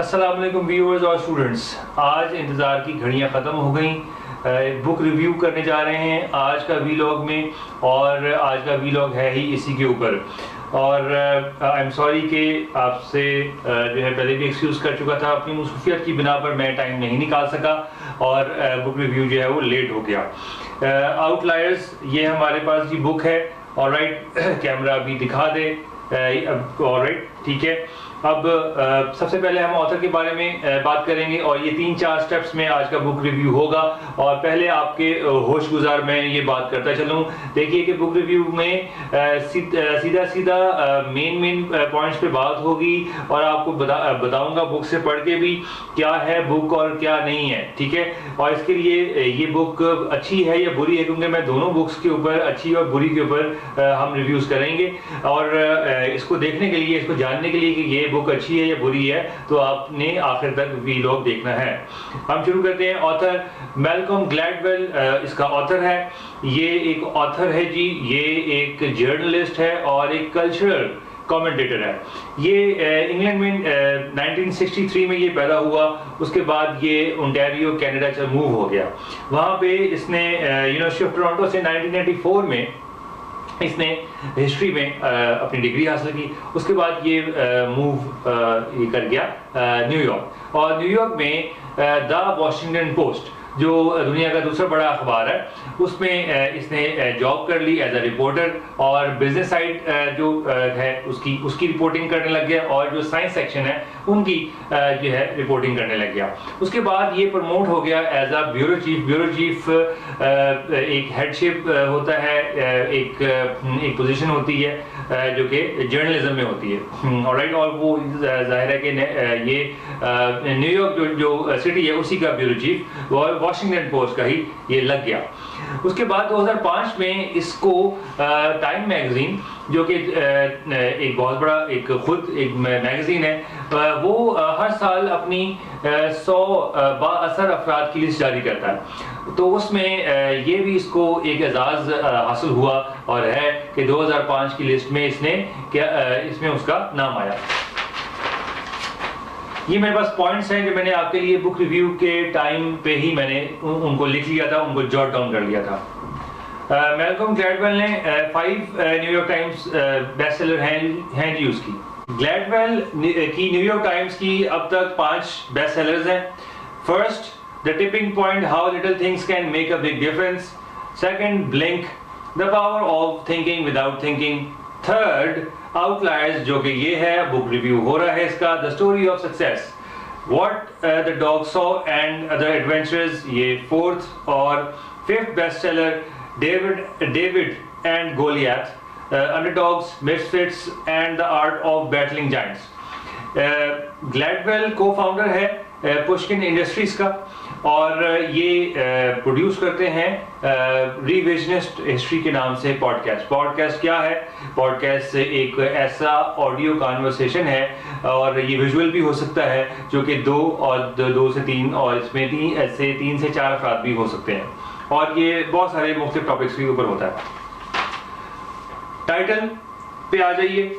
السلام علیکم ویورز اور اسٹوڈنٹس، آج انتظار کی گھڑیاں ختم ہو گئیں. بک ریویو کرنے جا رہے ہیں آج کا ویلاگ میں، اور آج کا ویلاگ ہے ہی اسی کے اوپر. اور آئی ایم سوری کہ آپ سے جو ہے پہلے بھی ایکسکیوز کر چکا تھا، اپنی مصروفیت کی بنا پر میں ٹائم نہیں نکال سکا اور بک ریویو جو ہے وہ لیٹ ہو گیا. آؤٹ لائرز یہ ہمارے پاس کی بک ہے. آلرائٹ، کیمرہ ابھی دکھا دے. آلرائٹ، ٹھیک ہے. اب سب سے پہلے ہم آتھر کے بارے میں بات کریں گے، اور یہ 3-4 سٹیپس میں آج کا بک ریویو ہوگا. اور پہلے آپ کے ہوش گزار میں یہ بات کرتا چلوں. دیکھیے کہ بک ریویو میں سیدھا مین پوائنٹس پہ بات ہوگی، اور آپ کو بتاؤں گا بک سے پڑھ کے بھی کیا ہے بک اور کیا نہیں ہے، ٹھیک ہے. اور اس کے لیے یہ بک اچھی ہے یا بری ہے، کیونکہ میں دونوں بکس کے اوپر، اچھی اور بری کے اوپر ہم ریویوز کریں گے. اور اس کو دیکھنے کے لیے، اس کو جاننے کے لیے کہ یہ بک اچھی ہے یا بری ہے، تو آپ نے آخر تک ویلاگ دیکھنا ہے. ہم شروع کرتے ہیں. آتھر میلکم گلیڈویل اس کا آتھر ہے. یہ ایک آتھر ہے جی، یہ ایک جرنلسٹ ہے اور ایک کلچرل کامنٹیٹر ہے. یہ انگلینڈ میں 1963 میں یہ پیدا ہوا. اس کے بعد یہ اونٹیریو کینیڈا سے موو ہو گیا. وہاں پہ اس نے یونیورسٹی آف ٹورانٹو سے 1994 میں اس نے ہسٹری میں اپنی ڈگری حاصل کی. اس کے بعد یہ موو کر گیا نیو یارک، اور نیو یارک میں دا واشنگٹن پوسٹ جو دنیا کا دوسرا بڑا اخبار ہے، اس میں اس نے جاب کر لی ایز اے رپورٹر. اور بزنس سائڈ جو ہے اس کی رپورٹنگ کرنے لگ گیا، اور جو سائنس سیکشن ہے ان کی جو ہے رپورٹنگ کرنے لگ گیا. اس کے بعد یہ پروموٹ ہو گیا as a bureau chief. Bureau chief ایک ہیڈ شپ ہوتا ہے، ایک پوزیشن ہوتی ہے جو کہ جرنلزم میں ہوتی ہے. آلرائٹ، اور وہ ظاہر ہے کہ یہ نیو یارک جو سٹی ہے اسی کا بیورو چیف واشنگٹن پوسٹ کا ہی یہ لگ گیا. اس کے بعد 2005 میں اس کو ٹائم میگزین، جو کہ ایک بہت بڑا خود ایک میگزین ہے، وہ ہر سال اپنی 100 با اثر افراد کی لسٹ جاری کرتا ہے. تو اس میں یہ بھی اس کو ایک اعزاز حاصل ہوا، اور ہے کہ 2005 کی لسٹ میں اس میں اس کا نام آیا. یہ میرے پاس پوائنٹس ہیں جو میں نے آپ کے لیے بک ریویو کے ٹائم پہ ہی میں نے ان کو لکھ لیا تھا، ان کو جوٹ ڈاؤن کر لیا تھا. میلکم گلیڈویل نے 5 new York Times best seller ہیں جی اس کی. گلیڈویل کی نیو یارک ٹائمز کی اب تک 5 بیسٹ سیلرز ہیں. First, The Tipping Point, How Little Things Can Make a Big Difference. Second, Blink, The Power of Thinking Without Thinking. Third, Outliers, جو کہ یہ ہے بک ریویو ہو رہا ہے اس کا. The Story of Success, What the Dog Saw and Other Adventures, یہ 4th. اور 5th best seller David and Goliath, Underdogs, Misfits and the Art of Battling Giants. گلیڈویل کو فاؤنڈر ہے پشکن انڈسٹریز کا، اور یہ پروڈیوس کرتے ہیں ریویژنسٹ ہسٹری کے نام سے پوڈ کاسٹ. کیا ہے پوڈ کاسٹ؟ ایک ایسا آڈیو کانورسیشن ہے، اور یہ ویژول بھی ہو سکتا ہے، جو کہ 2 سے 3 اور اس میں 3 سے 4 افراد بھی ہو سکتے ہیں. اور یہ بہت سارے مختلف ٹاپکس کے اوپر ہوتا ہے. ٹائٹل پہ آ جائیے.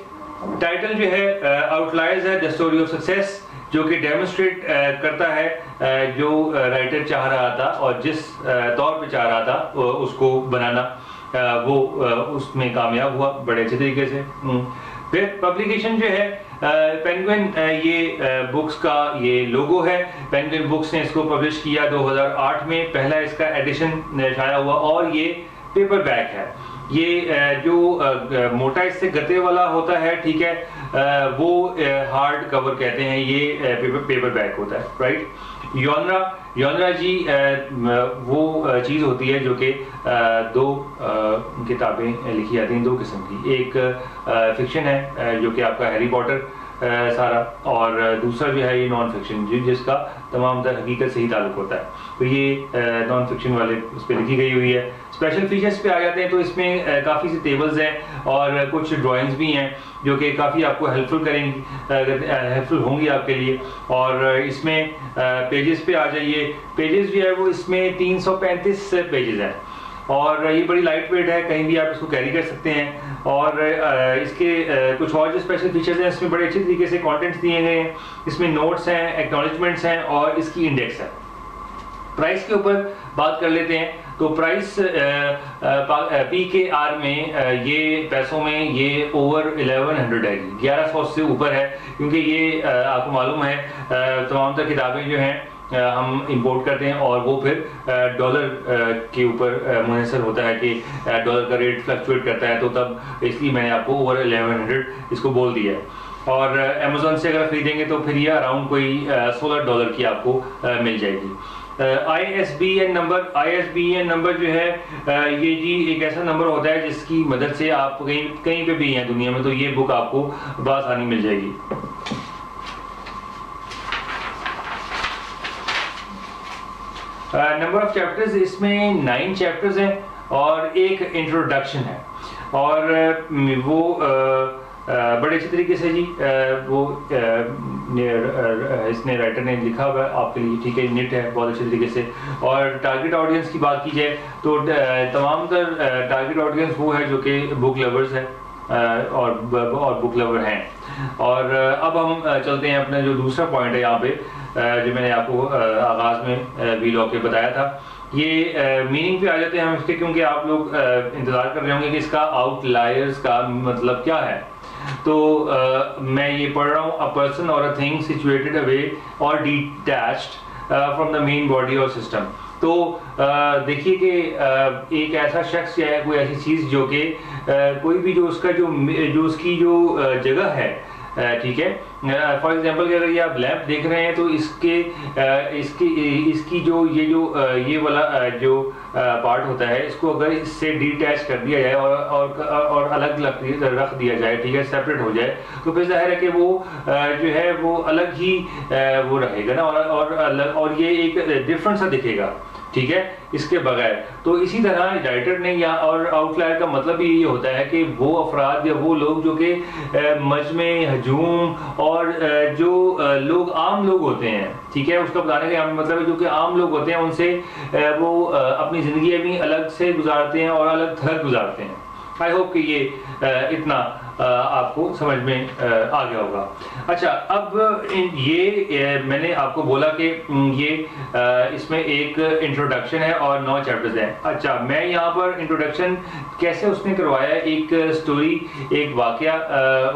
ٹائٹل جو ہے آؤٹ لائرز ہے، دا اسٹوری آف سکسیس، جو کہ ڈیمونسٹریٹ کرتا ہے جو رائٹر چاہ رہا تھا اور جس طور پہ چاہ رہا تھا اس کو بنانا، وہ اس میں کامیاب ہوا بڑے اچھے طریقے سے. پھر پبلیکیشن جو ہے پینگوئن، یہ بکس کا یہ لوگو ہے. پینگوئن بکس نے اس کو پبلش کیا 2008 میں، پہلا اس کا ایڈیشن شائع ہوا، اور یہ پیپر بیک ہے. یہ جو موٹا اس سے گتے والا ہوتا ہے، ٹھیک ہے، وہ ہارڈ کور کہتے ہیں، یہ پیپر بیک ہوتا ہے. رائٹ. یونرا جی وہ چیز ہوتی ہے جو کہ 2 کتابیں لکھی جاتی ہیں 2 قسم کی. ایک فکشن ہے جو کہ آپ کا ہیری پاٹر سارا، اور دوسرا جو ہے یہ نان فکشن جس کا تمام تر حقیقت سے ہی تعلق ہوتا ہے. تو یہ نان فکشن والے اس پہ لکھی گئی ہوئی ہے. اسپیشل فیچرز پہ آ جاتے ہیں تو اس میں کافی سے ٹیبلز ہیں اور کچھ ڈرائنگز بھی ہیں جو کہ کافی آپ کو ہیلپفل ہوں گی آپ کے لیے. اور اس میں پیجز پہ آ جائیے. پیجز جو ہے وہ اس میں 335 پیجز ہیں. اور یہ بڑی لائٹ ویٹ ہے, کہیں بھی آپ اس کو کیری کر سکتے ہیں. اور اس کے کچھ اور جو اسپیشل فیچرز ہیں, اس میں بڑے اچھے طریقے سے کانٹینٹس دیے گئے ہیں. اس میں نوٹس ہیں, ایکنالجمنٹس ہیں, اور اس کی انڈیکس ہے. پرائس کے اوپر بات کر لیتے ہیں. تو پرائس PKR میں یہ پیسوں میں یہ اوور 1100 ہے, 1100 سے اوپر ہے, کیونکہ یہ آپ کو معلوم ہے تمام تر کتابیں جو ہیں ہم امپورٹ کرتے ہیں, اور وہ پھر ڈالر کے اوپر منحصر ہوتا ہے کہ ڈالر کا ریٹ فلکچویٹ کرتا ہے, تو تب اس لیے میں نے آپ کو اوور 1100 اس کو بول دیا ہے. اور امیزون سے اگر خریدیں گے تو پھر یہ اراؤنڈ کوئی $16 کی آپ کو مل جائے گی. ISBN نمبر جو ہے یہ جی ایک ایسا نمبر ہوتا ہے جس کی مدد سے آپ کہیں پہ بھی ہیں دنیا میں تو یہ بک آپ کو بآسانی مل جائے گی. نمبر آف چیپٹرز, اس میں 9 چیپٹرز ہیں اور ایک انٹروڈکشن ہے, اور وہ بڑے اچھے طریقے سے جی وہ اس نے رائٹر نے لکھا ہوا ہے آپ کے لیے, ٹھیک ہے, نیٹ ہے بہت اچھے طریقے سے. اور ٹارگیٹ آڈینس کی بات کی جائے تو تمام تر ٹارگیٹ آڈینس وہ ہے جو کہ بک لورز ہے اور بک لور ہیں. اور اب ہم چلتے ہیں اپنا جو دوسرا پوائنٹ ہے یہاں پہ, جو میں نے آپ کو آغاز میں وی لاگ کے بتایا تھا. یہ میننگ پہ آ جاتے ہیں ہم اس کے, کیونکہ آپ لوگ انتظار کر رہے ہوں گے کہ اس کا آؤٹ لائرز کا مطلب کیا ہے. تو میں یہ پڑھ رہا ہوں, a person or a thing situated away or detached from the main body or system. تو دیکھیے کہ ایک ایسا شخص یا کوئی ایسی چیز جو کہ کوئی بھی جو اس کا جو اس کی جو جگہ ہے, ٹھیک ہے, فار ایگزامپل کہ اگر یہ آپ لیمپ دیکھ رہے ہیں تو اس کی جو یہ والا جو پارٹ ہوتا ہے, اس کو اگر اس سے ڈیٹیچ کر دیا جائے اور الگ رکھ دیا جائے, ٹھیک ہے, سیپریٹ ہو جائے, تو پھر ظاہر ہے کہ وہ جو ہے وہ الگ ہی وہ رہے گا نا, اور یہ ایک ڈفرنٹ سا دکھے گا, ٹھیک ہے, اس کے بغیر. تو اسی طرح رائٹر نے یا اور آؤٹ لائر کا مطلب بھی یہ ہوتا ہے کہ وہ افراد یا وہ لوگ جو کہ مجمع ہجوم اور جو لوگ عام لوگ ہوتے ہیں, ٹھیک ہے, اس کا بتانے کا مطلب ہے جو کہ عام لوگ ہوتے ہیں ان سے وہ اپنی زندگی بھی الگ سے گزارتے ہیں اور الگ تھلگ گزارتے ہیں. آئی ہوپ کہ یہ اتنا آپ کو سمجھ میں آ گیا ہوگا. اچھا, اب یہ میں نے آپ کو بولا کہ یہ اس میں ایک انٹروڈکشن ہے اور 9 چیپٹرز ہیں. اچھا, میں یہاں پر انٹروڈکشن کیسے اس نے کروایا, ایک سٹوری, ایک واقعہ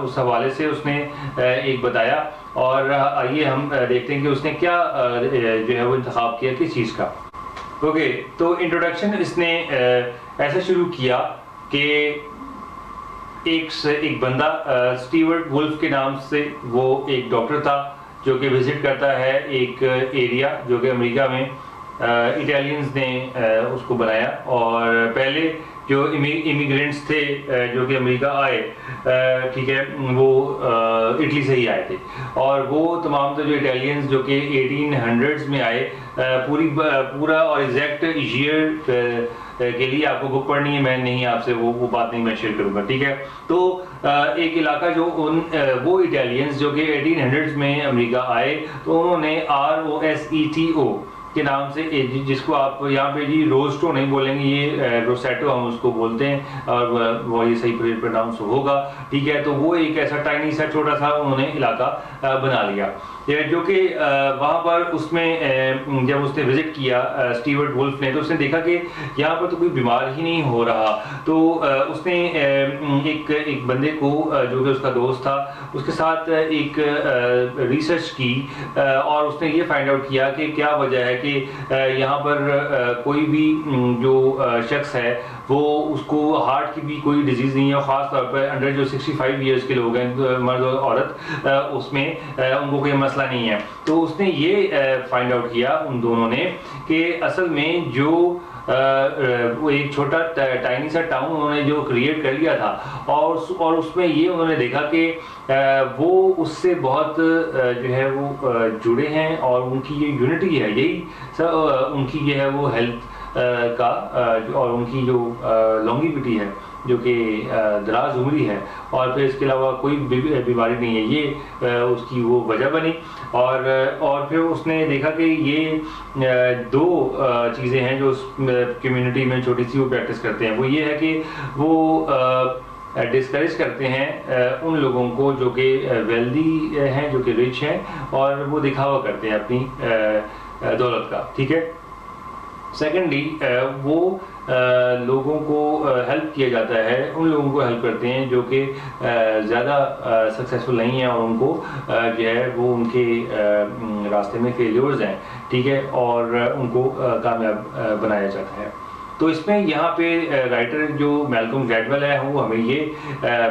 اس حوالے سے اس نے ایک بتایا, اور آئیے ہم دیکھتے ہیں کہ اس نے کیا جو ہے وہ انتخاب کیا کس چیز کا. اوکے, تو انٹروڈکشن اس نے ایسا شروع کیا کہ ایک بندہ اسٹیورٹ وولف کے نام سے, وہ ایک ڈاکٹر تھا جو کہ وزٹ کرتا ہے ایک ایریا جو کہ امریکہ میں اٹیلینز نے اس کو بنایا, اور پہلے جو امیگرینٹس تھے جو کہ امریکہ آئے, ٹھیک ہے, وہ اٹلی سے ہی آئے تھے, اور وہ تمام تو جو اٹیلینز جو کہ 1800s میں آئے, پورا اور ایگزیکٹ ایئر کے لیے آپ کو بک پڑھنی ہے, میں نہیں آپ سے وہ بات نہیں میں شیئر کروں گا, ٹھیک ہے. تو ایک علاقہ جو وہ اٹیلینز جو کہ 1800s میں امریکہ آئے, تو انہوں نے ROSETO کے نام سے, جس کو آپ یہاں پہ جی روسٹو نہیں بولیں گے, یہ روسیٹو ہم اس کو بولتے ہیں, اور وہ یہ صحیح پرناؤنس ہوگا, ٹھیک ہے. تو وہ ایک ایسا ٹائنی سا چھوٹا سا انہوں نے علاقہ بنا لیا, جو کہ وہاں پر اس میں جب اس نے وزٹ کیا اسٹیورٹ وولف نے, تو اس نے دیکھا کہ یہاں پر تو کوئی بیمار ہی نہیں ہو رہا. تو اس نے ایک بندے کو جو کہ اس کا دوست تھا, اس کے ساتھ ایک ریسرچ کی, اور اس نے یہ فائنڈ آؤٹ کیا کہ کیا وجہ ہے کہ یہاں پر کوئی بھی جو شخص ہے وہ اس کو ہارٹ کی بھی کوئی ڈیزیز نہیں ہے, خاص طور پر انڈر جو 65 ایئرس کے لوگ ہیں, مرد اور عورت, اس میں ان کو کوئی مسئلہ نہیں ہے. تو اس نے یہ فائنڈ آؤٹ کیا ان دونوں نے کہ اصل میں جو وہ ایک چھوٹا ٹائنی سا ٹاؤن انہوں نے جو کریٹ کر لیا تھا, اور اس میں یہ انہوں نے دیکھا کہ وہ اس سے بہت جو ہے وہ جڑے ہیں, اور ان کی یہ یونٹی ہے, یہی ان کی یہ ہے وہ ہیلتھ کا, اور ان کی جو لانگیوٹی ہے جو کہ دراز عمری ہے اور پھر اس کے علاوہ کوئی بیماری نہیں ہے، یہ اس کی وہ وجہ بنی. اور پھر اس نے دیکھا کہ یہ دو چیزیں ہیں جو اس کمیونٹی میں چھوٹی سی وہ پریکٹس کرتے ہیں. وہ یہ ہے کہ وہ ڈسکریج کرتے ہیں ان لوگوں کو جو کہ ویلدی ہیں، جو کہ رچ ہیں، اور وہ دکھاوا کرتے ہیں اپنی دولت کا. ٹھیک ہے. سیکنڈلی وہ لوگوں کو ہیلپ کیا جاتا ہے، ان لوگوں کو ہیلپ کرتے ہیں جو کہ زیادہ سکسیزفل نہیں ہیں اور ان کو جو ہے وہ ان کے راستے میں فیلیورز ہیں. ٹھیک ہے. اور ان کو کامیاب بنایا جاتا ہے. تو اس میں یہاں پہ رائٹر جو میلکم گلیڈویل ہے وہ ہمیں یہ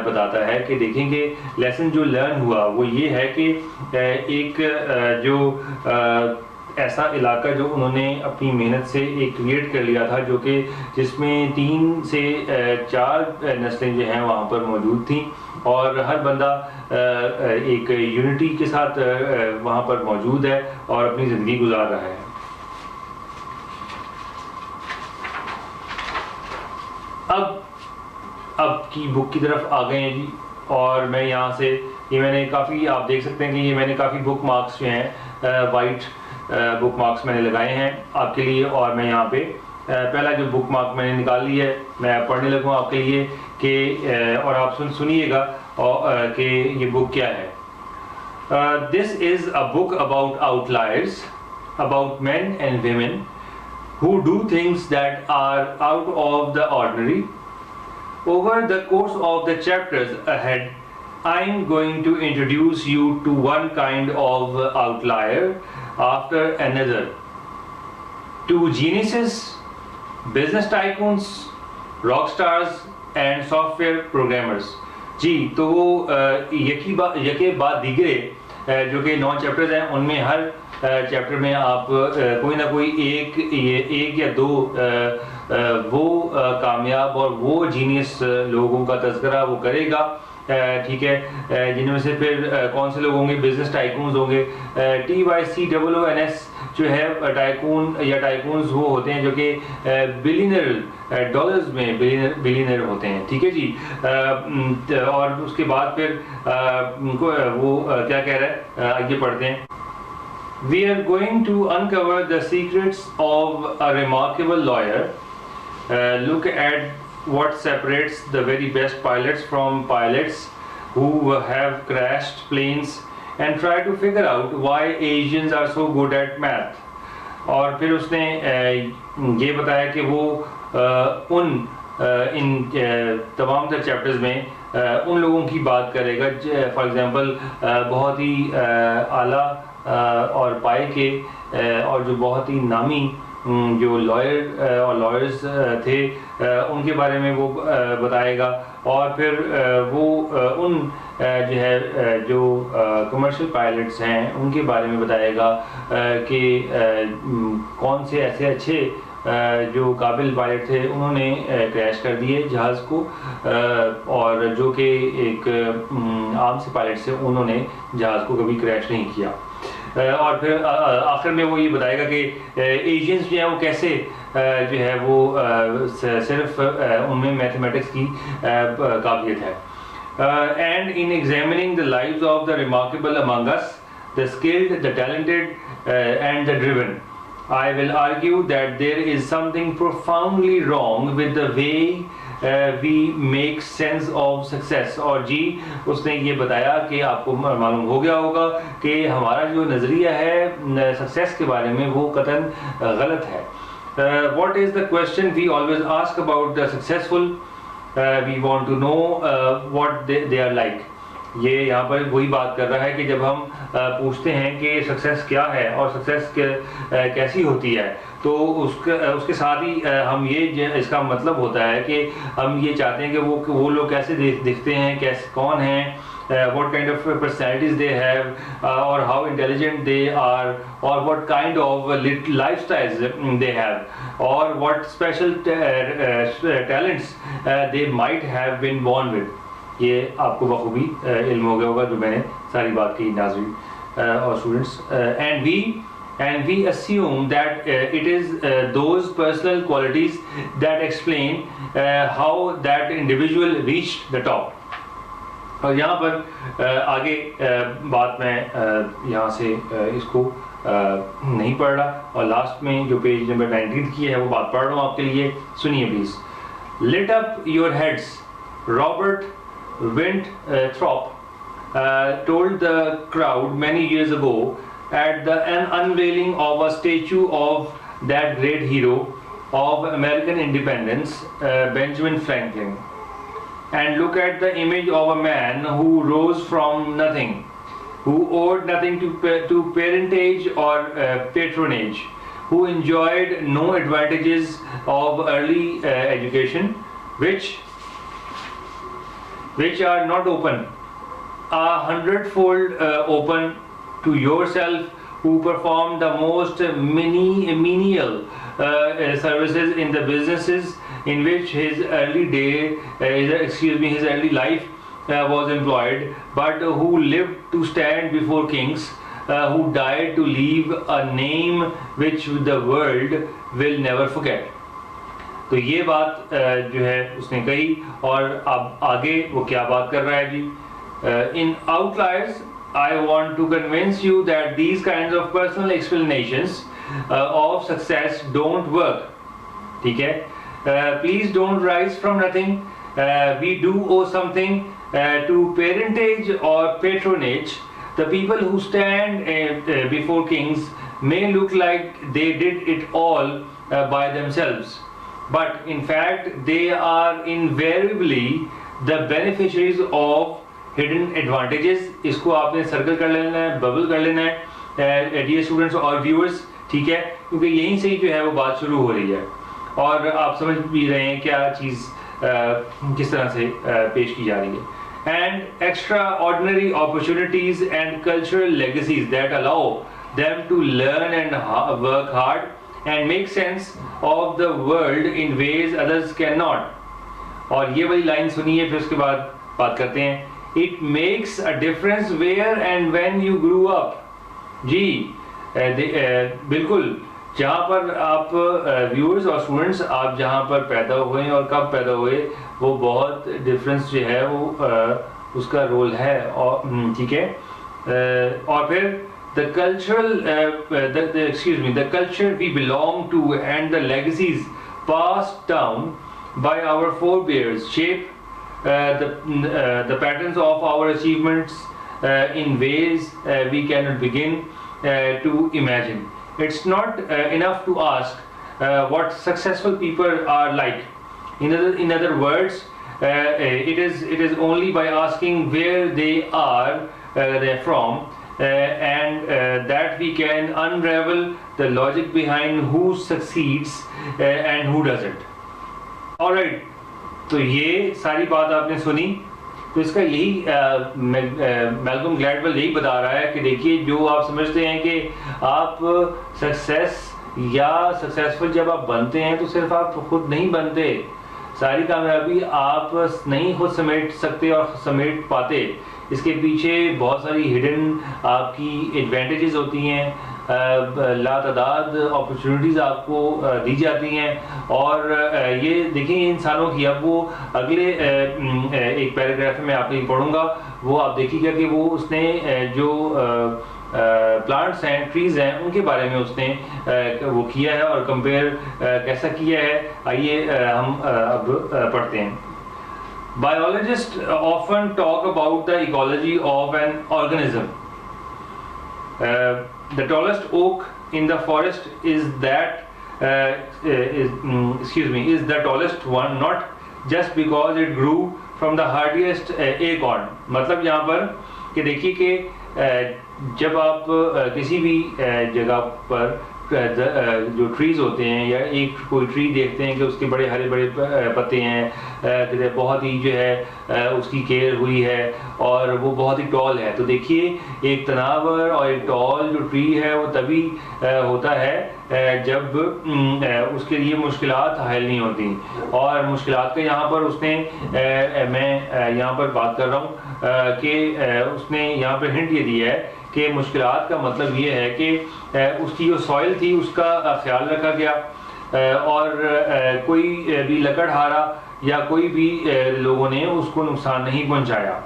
بتاتا ہے کہ دیکھیں کہ لیسن جو لرن ہوا وہ یہ ہے کہ ایک جو ایسا علاقہ جو انہوں نے اپنی محنت سے ایک کریٹ کر لیا تھا، جو کہ جس میں 3 سے 4 نسلیں جو ہیں وہاں پر موجود تھیں، اور ہر بندہ ایک یونٹی کے ساتھ وہاں پر موجود ہے اور اپنی زندگی گزار رہا ہے. اب کی بک کی طرف آ گئے ہیں جی. اور میں یہاں سے یہ میں نے کافی، آپ دیکھ سکتے ہیں کہ یہ میں نے کافی بک مارکس جو ہیں وائٹ بک مارکس میں نے لگائے ہیں آپ کے لیے. اور میں یہاں پہ پہلا جو بک مارک میں نے نکال لی ہے میں پڑھنے لگوں آپ کے لیے کہ اور آپ سنیے گا کہ یہ بک کیا ہے. This is a book about outliers, about men and women who do things that are out of the ordinary. Over the course of the chapters ahead, I'm going to introduce you to one kind of outlier after another. To geniuses, business tycoons, rock stars and software programmers. جی تو وہ یکے بعد دیگرے جو کہ 9 chapters ہیں، ان میں ہر chapter میں آپ کوئی نہ کوئی ایک یا 2 وہ کامیاب اور وہ جینیس لوگوں کا تذکرہ وہ کرے گا. ٹھیک ہے. جن میں سے پھر کون سے لوگ ہوں گے؟ بزنس ٹائکونز ہوں گے. TYCOONS جو ہے ٹائکون یا ٹائکونز وہ ہوتے ہیں جو کہ بلینر ڈالرز میں بلینر ہوتے ہیں. ٹھیک ہے جی. اور اس کے بعد پھر وہ کیا کہہ رہا ہے، آگے پڑھتے ہیں. We are going to uncover the secrets of a remarkable lawyer. Look at what separates the very best pilots from pilots who have crashed planes and try to figure out why Asians are so good at math. اور پھر اس نے یہ بتایا کہ وہ ان تمام تر chapters میں ان لوگوں کی بات کرے گا، فار ایگزامپل بہت ہی اعلیٰ اور پائے کے اور جو بہت ہی نامی جو لائرز تھے ان کے بارے میں وہ بتائے گا. اور پھر وہ ان جو ہے جو کمرشل پائلٹس ہیں ان کے بارے میں بتائے گا کہ کون سے ایسے اچھے جو قابل پائلٹ تھے انہوں نے کریش کر دیے جہاز کو، اور جو کہ ایک عام سے پائلٹ سے انہوں نے جہاز کو کبھی کریش نہیں کیا. اور پھر آخر میں وہ یہ بتائے گا کہ ایشینز جو ہیں وہ کیسے جو ہے وہ صرف ان میں میتھمیٹکس کی قابلیت ہے. And in examining the lives of the remarkable among us, the skilled, the talented and the driven, I will argue that there is something profoundly wrong with the way we make sense of success. اور جی اس نے یہ بتایا کہ آپ کو معلوم ہو گیا ہوگا کہ ہمارا جو نظریہ ہے سکسیس کے بارے میں وہ قطعاً غلط ہے. What is the question we always ask about the successful? We want to know what they are like. یہ یہاں پر وہی بات کر رہا ہے کہ جب ہم پوچھتے ہیں کہ سکسیس کیا ہے اور سکسیس کیسی ہوتی ہے، تو اس کے ساتھ ہی ہم یہ اس کا مطلب ہوتا ہے کہ ہم یہ چاہتے ہیں کہ وہ لوگ کیسے دکھتے ہیں، کون ہیں، what kind of personalities they have or how intelligent they are or what kind of lifestyles they have or what special talents they might have been born with. یہ آپ کو بخوبی علم ہو گیا ہوگا جو میں نے ساری بات کی ناظرین اور students. And we and we assume that it is those personal qualities that explain how that individual reached the top. اور یہاں پر آگے بات میں یہاں سے اس کو نہیں پڑھ رہا، اور لاسٹ میں جو پیج نمبر 19 کی ہے وہ بات پڑھ رہا ہوں آپ کے لیے، سنیے please. Lit up your heads, Robert Winthrop told the crowd many years ago at the unveiling of a statue of that great hero of American independence, Benjamin Franklin. And look at the image of a man who rose from nothing, who owed nothing to parentage or patronage, who enjoyed no advantages of early education, which are not open, 100-fold open to yourself, who performed the most menial services in the businesses in which his early life was employed, but who lived to stand before kings, who died to leave a name which the world will never forget. تو یہ بات جو ہے اس نے کہی، اور اب آگے وہ کیا بات کر رہا ہے جی. In outliers, I want to convince you that these kinds of personal explanations of success don't work. ٹھیک ہے. Please don't rise from nothing. We do owe something to parentage or patronage. The people who stand before kings may look like they did it all by themselves, but in fact they are invariably the beneficiaries of hidden advantages. اس کو آپ نے circle کر لینا ہے، bubble کر لینا ہے dear students اور ویورز، ٹھیک ہے، کیونکہ یہیں سے جو ہے وہ بات شروع ہو رہی ہے، اور آپ سمجھ بھی رہے ہیں کیا چیز کس طرح سے پیش کی جا رہی ہے. And extraordinary opportunities and cultural legacies that allow them to learn and work hard and make sense of the world in ways others cannot. اور یہ والی لائن سنیے، پھر اس کے بعد بات کرتے ہیں. It makes a difference where and when you grew up. جی بالکل، جہاں پر آپ ویورز اور اسٹوڈنٹس آپ جہاں پر پیدا ہوئے ہیں اور کب پیدا ہوئے، وہ بہت ڈفرینس جو ہے وہ اس کا رول ہے. اور ٹھیک ہے، اور پھر the culture we belong to and the legacies passed down by our forebears shape the patterns of our achievements in ways we cannot begin to imagine. It's not enough to ask what successful people are like. In other words, it is only by asking where they are they're from and that we can unravel the logic behind who succeeds and who doesn't. Alright, تو یہ ساری بات آپ نے سنی. تو اس کا یہی Malcolm گلیڈویل یہی بتا رہا ہے کہ دیکھیے، جو آپ سمجھتے ہیں کہ آپ سکسیس یا سکسیسفل جب آپ بنتے ہیں تو صرف آپ خود نہیں بنتے، ساری کامیابی آپ نہیں خود سمیٹ سکتے اور سمیٹ پاتے. اس کے پیچھے بہت ساری ہڈن آپ کی ایڈوانٹیجز ہوتی ہیں، لا تعداد اپرچونیٹیز آپ کو دی جاتی ہیں. اور یہ دیکھیں انسانوں کی، اب وہ اگلے ایک پیراگراف میں آپ کو پڑھوں گا، وہ آپ دیکھیے گا کہ وہ اس نے جو پلانٹس ہیں، ٹریز ہیں، ان کے بارے میں اس نے وہ کیا ہے اور کمپیئر کیسا کیا ہے. آئیے ہم اب پڑھتے ہیں. Biologists often talk about the ecology of an organism. The tallest oak in the forest is the tallest one, not just because it grew from the hardiest acorn. مطلب یہاں پر کہ دیکھیے کہ جب آپ کسی بھی جگہ پر جو ٹریز ہوتے ہیں یا ایک کوئی ٹری دیکھتے ہیں کہ اس کے بڑے ہرے بڑے پتے ہیں، بہت ہی جو ہے اس کی کیئر ہوئی ہے اور وہ بہت ہی ٹال ہے، تو دیکھیے ایک تناور اور ایک ٹال جو ٹری ہے وہ تبھی ہوتا ہے جب اس کے لیے مشکلات حائل نہیں ہوتی. اور مشکلات کا یہاں پر اس نے میں یہاں پر بات کر رہا ہوں کہ اس نے یہاں پر ہنٹ یہ دیا ہے کہ مشکلات کا مطلب یہ ہے کہ اس کی جو سوائل تھی اس کا خیال رکھا گیا اور کوئی بھی لکڑہارا یا کوئی بھی لوگوں نے اس کو نقصان نہیں پہنچایا.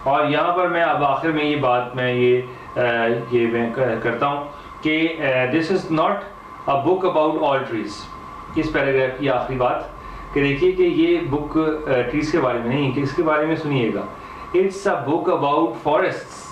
اور یہاں پر میں اب آخر میں یہ بات میں کرتا ہوں کہ this is not a book about all trees. اس پیراگراف کی آخری بات کہ دیکھیے کہ یہ بک ٹریز کے بارے میں نہیں کہ اس کے بارے میں سنیے گا. It's a book about forests.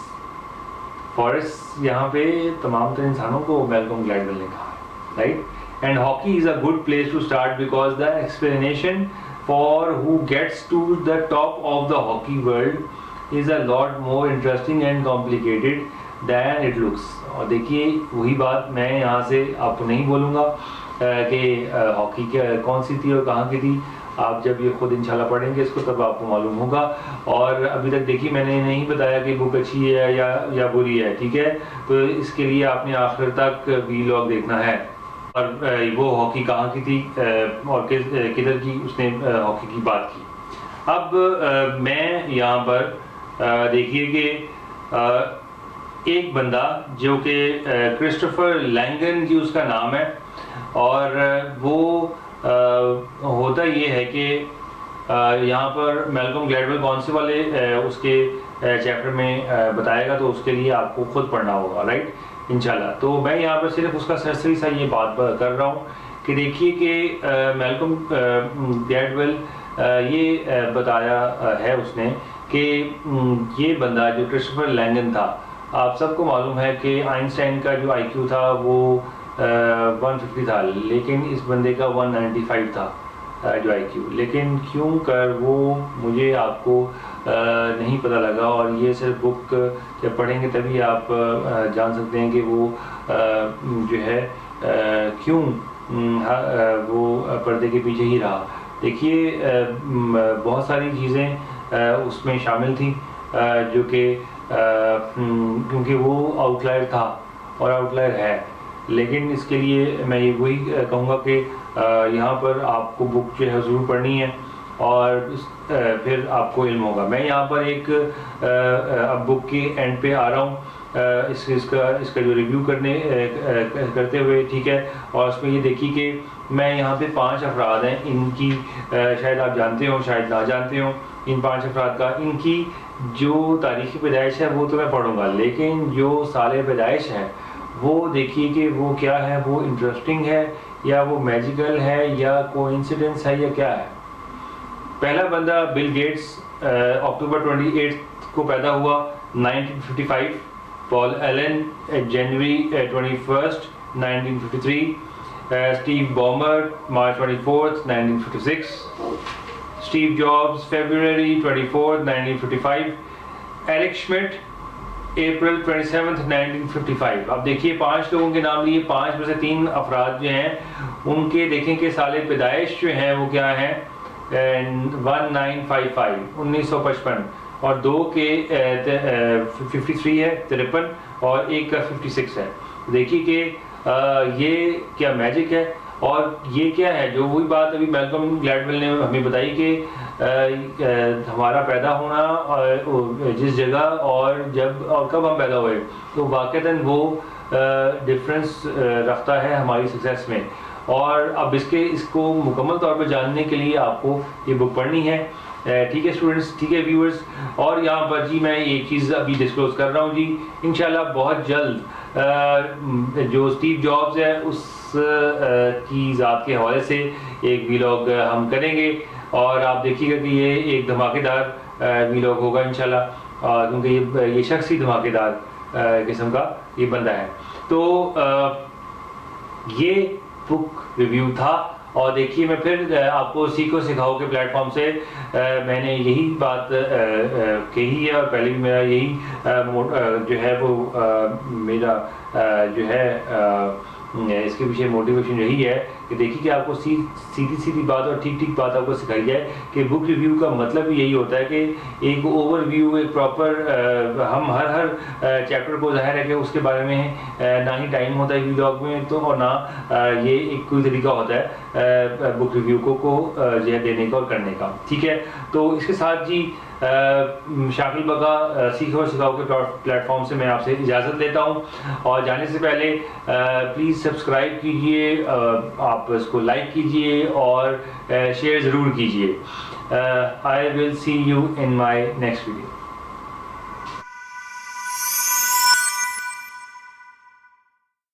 Forest یہاں پہ تمام تر انسانوں کو میلکم گلیڈویل نے کہا ہے, right. And hockey is a good place to start because the explanation for who gets to the top of the hockey world is a lot more interesting and complicated than it looks. اور دیکھیے وہی بات میں یہاں سے آپ کو نہیں بولوں گا کہ ہاکی کون سی تھی اور کہاں کی تھی. آپ جب یہ خود انشاءاللہ پڑھیں گے اس کو تب آپ کو معلوم ہوگا. اور ابھی تک دیکھیے میں نے نہیں بتایا کہ بک اچھی ہے یا بری ہے, ٹھیک ہے. تو اس کے لیے آپ نے آخر تک ویلاگ دیکھنا ہے. اور وہ ہاکی کہاں کی تھی اور کدھر کی اس نے ہاکی کی بات کی. اب میں یہاں پر دیکھیے کہ ایک بندہ جو کہ کرسٹوفر لینگن جی اس کا نام ہے, اور وہ ہوتا یہ ہے کہ یہاں پر میلکم گلیڈویل کون سے والے اس کے چیپٹر میں بتائے گا, تو اس کے لیے آپ کو خود پڑھنا ہوگا, رائٹ, انشاءاللہ. تو میں یہاں پر صرف اس کا سرسری سا یہ بات کر رہا ہوں کہ دیکھیے کہ میلکم گلیڈویل یہ بتایا ہے اس نے کہ یہ بندہ جو کرسٹوفر لینگن تھا, آپ سب کو معلوم ہے کہ آئنسٹائن کا جو آئی کیو تھا وہ 150 تھا, لیکن اس بندے کا 195 تھا جو آئی کیو. لیکن کیوں کر وہ مجھے آپ کو نہیں پتہ لگا, اور یہ صرف بک جب پڑھیں گے تبھی آپ جان سکتے ہیں کہ وہ جو ہے کیوں وہ پردے کے پیچھے ہی رہا. دیکھیے بہت ساری چیزیں اس میں شامل تھیں جو کہ کیونکہ وہ آؤٹ لائر تھا اور آؤٹ لائر ہے, لیکن اس کے لیے میں یہ وہی کہوں گا کہ یہاں پر آپ کو بک جو ہے ضرور پڑھنی ہے اور پھر آپ کو علم ہوگا. میں یہاں پر ایک اب بک کے اینڈ پہ آ رہا ہوں اس کا جو ریویو کرتے ہوئے, ٹھیک ہے. اور اس میں یہ دیکھیے کہ میں یہاں پہ 5 افراد ہیں, ان کی شاید آپ جانتے ہوں شاید نہ جانتے ہوں. ان 5 افراد کا ان کی جو تاریخی پیدائش ہے وہ تو میں پڑھوں گا, لیکن جو سال پیدائش ہے وہ دیکھیے کہ وہ کیا ہے, وہ انٹرسٹنگ ہے یا وہ میجیکل ہے یا کوئنسیڈنس ہے یا کیا ہے. پہلا بندہ بل گیٹس اکتوبر 28 کو پیدا ہوا 1955. پال ایلن جنوری 21 1953. Steve Ballmer March 24 1956. Steve Jobs February 24 1955. Eric Schmidt April 27 1955. اب دیکھیے 5 لوگوں کے نام لیے, 5 میں سے 3 افراد جو ہیں ان کے دیکھیں کہ سال پیدائش جو ہیں وہ کیا ہیں 1955 1955, اور 2 کے 53 ہے 53, اور ایک کا 56 ہے. دیکھیے کہ یہ کیا میجک ہے, اور یہ کیا ہے جو وہی بات ابھی میلکم گلیڈویل نے ہمیں بتائی کہ ہمارا پیدا ہونا جس جگہ اور جب اور کب ہم پیدا ہوئے تو واقعتاً وہ ڈفرینس رکھتا ہے ہماری سکسیس میں. اور اب اس کو مکمل طور پہ جاننے کے لیے آپ کو یہ بک پڑھنی ہے, ٹھیک ہے اسٹوڈنٹس, ٹھیک ہے ویورز. اور یہاں پر جی میں ایک چیز ابھی ڈسکلوز کر رہا ہوں جی, انشاءاللہ بہت جلد جو اسٹیو جابز ہے اس کی ذات کے حوالے سے ایک ویلاگ ہم کریں گے, اور آپ دیکھیے گا کہ یہ ایک دھماکے دار ویلاگ ہوگا انشاءاللہ, کیونکہ یہ شخص ہی دھماکے دار قسم کا یہ بندہ ہے. تو یہ بک ریویو تھا, اور دیکھیے میں پھر آپ کو سیکھو سکھاؤ کے پلیٹ فارم سے میں نے یہی بات کہی ہے, اور پہلے بھی میرا یہی جو ہے وہ میرا جو ہے اس کے پیچھے موٹیویشن یہی ہے کہ دیکھیے کہ آپ کو سیدھی بات اور ٹھیک بات آپ کو سکھائی جائے کہ بک ریویو کا مطلب یہی ہوتا ہے کہ ایک اوور ویو, ایک پراپر, ہم ہر چیپٹر کو ظاہر ہے کہ اس کے بارے میں نہ ہی ٹائم ہوتا ہے ویلاگ میں تو, اور نہ یہ ایک کوئی طریقہ ہوتا ہے بک ریویو کو جو ہے دینے کا اور کرنے کا, ٹھیک ہے. تو اس کے ساتھ جی شاکل بقا سیکھو سکھاؤ کے پلیٹ فارم سے میں آپ سے اجازت لیتا ہوں، اور جانے سے پہلے پلیز سبسکرائب کیجئے، آپ اس کو لائک کیجئے اور شیئر ضرور کیجئے. I will see you in my next video.